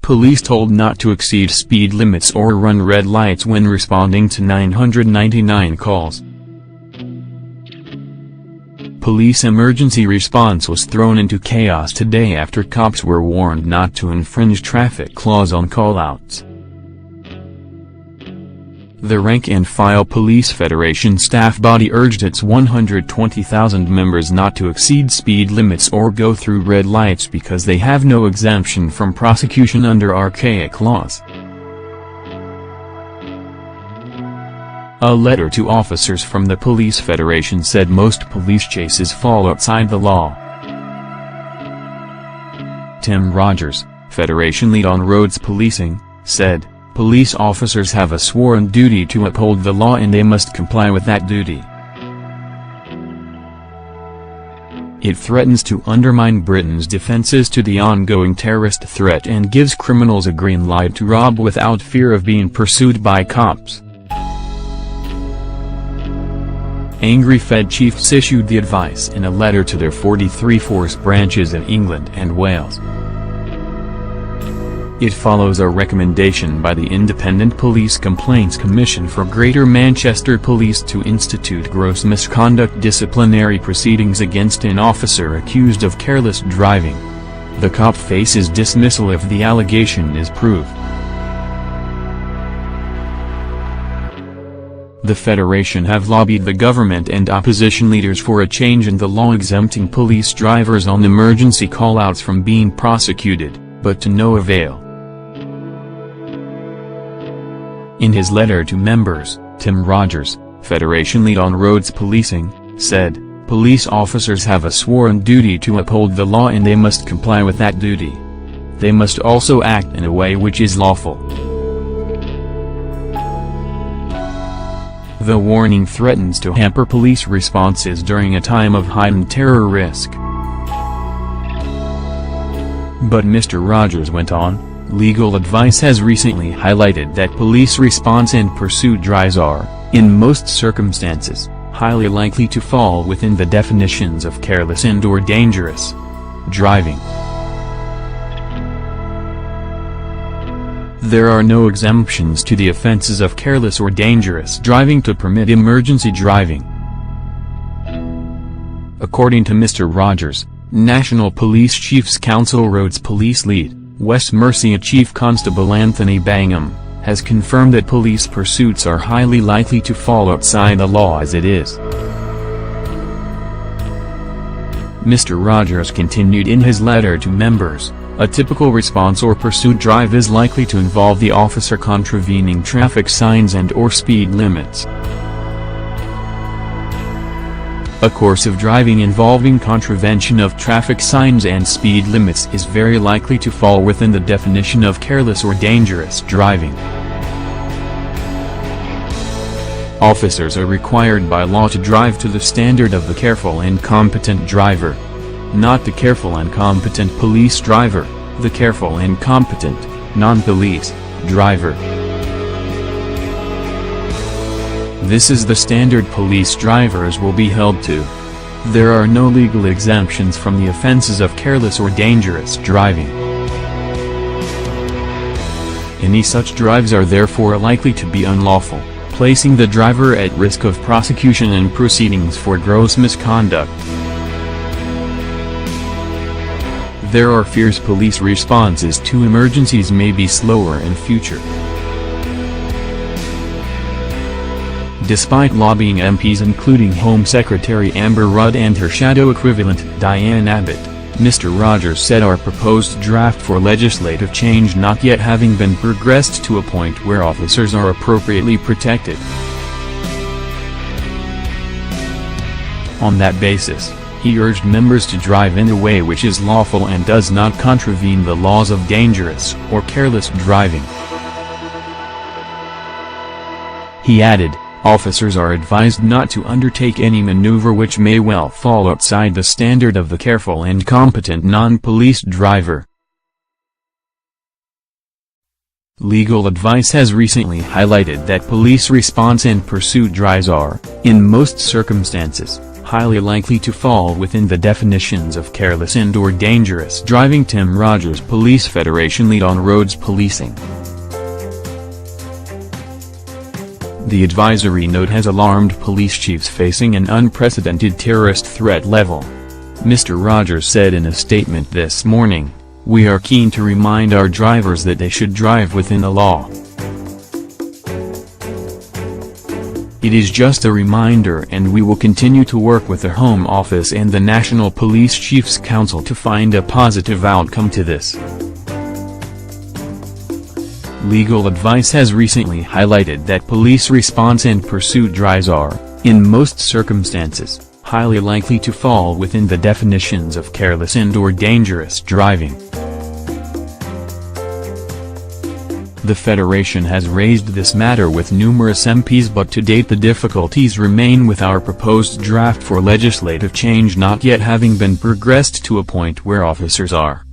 Police told not to exceed speed limits or run red lights when responding to 999 calls. Police emergency response was thrown into chaos today after cops were warned not to infringe traffic laws on call-outs. The Rank-and-File Police Federation staff body urged its 120,000 members not to exceed speed limits or go through red lights because they have no exemption from prosecution under archaic laws. A letter to officers from the Police Federation said most police chases fall outside the law. Tim Rogers, Federation lead on roads policing, said, "Police officers have a sworn duty to uphold the law and they must comply with that duty. It threatens to undermine Britain's defences to the ongoing terrorist threat and gives criminals a green light to rob without fear of being pursued by cops." Angry Fed chiefs issued the advice in a letter to their 43 force branches in England and Wales. It follows a recommendation by the Independent Police Complaints Commission for Greater Manchester Police to institute gross misconduct disciplinary proceedings against an officer accused of careless driving. The cop faces dismissal if the allegation is proved. The Federation have lobbied the government and opposition leaders for a change in the law exempting police drivers on emergency call-outs from being prosecuted, but to no avail. In his letter to members, Tim Rogers, Federation lead on roads policing, said, "Police officers have a sworn duty to uphold the law and they must comply with that duty. They must also act in a way which is lawful." The warning threatens to hamper police responses during a time of heightened terror risk. But Mr. Rogers went on, legal advice has recently highlighted that police response and pursuit drives are, in most circumstances, highly likely to fall within the definitions of careless and/or dangerous driving. There are no exemptions to the offenses of careless or dangerous driving to permit emergency driving. According to Mr. Rogers, National Police Chiefs Council Roads Police Lead, West Mercia Chief Constable Anthony Bangham, has confirmed that police pursuits are highly likely to fall outside the law as it is. Mr. Rogers continued in his letter to members, "A typical response or pursuit drive is likely to involve the officer contravening traffic signs and/or speed limits. A course of driving involving contravention of traffic signs and speed limits is very likely to fall within the definition of careless or dangerous driving. Officers are required by law to drive to the standard of the careful and competent driver. Not the careful and competent police driver, the careful and competent, non-police, driver. This is the standard police drivers will be held to. There are no legal exemptions from the offenses of careless or dangerous driving. Any such drives are therefore likely to be unlawful, placing the driver at risk of prosecution and proceedings for gross misconduct. There are fears police responses to emergencies may be slower in future. Despite lobbying MPs including Home Secretary Amber Rudd and her shadow equivalent Diane Abbott, Mr. Rogers said our proposed draft for legislative change not yet having been progressed to a point where officers are appropriately protected. On that basis, he urged members to drive in a way which is lawful and does not contravene the laws of dangerous or careless driving. He added, officers are advised not to undertake any maneuver which may well fall outside the standard of the careful and competent non-police driver. Legal advice has recently highlighted that police response and pursuit drives are, in most circumstances, highly likely to fall within the definitions of careless and/or dangerous driving. Tim Rogers, Police Federation lead on roads policing. The advisory note has alarmed police chiefs facing an unprecedented terrorist threat level. Mr. Rogers said in a statement this morning, "We are keen to remind our drivers that they should drive within the law. It is just a reminder, and we will continue to work with the Home Office and the National Police Chiefs Council to find a positive outcome to this." Legal advice has recently highlighted that police response and pursuit drives are, in most circumstances, highly likely to fall within the definitions of careless and/or dangerous driving. The Federation has raised this matter with numerous MPs, but to date the difficulties remain with our proposed draft for legislative change not yet having been progressed to a point where officers are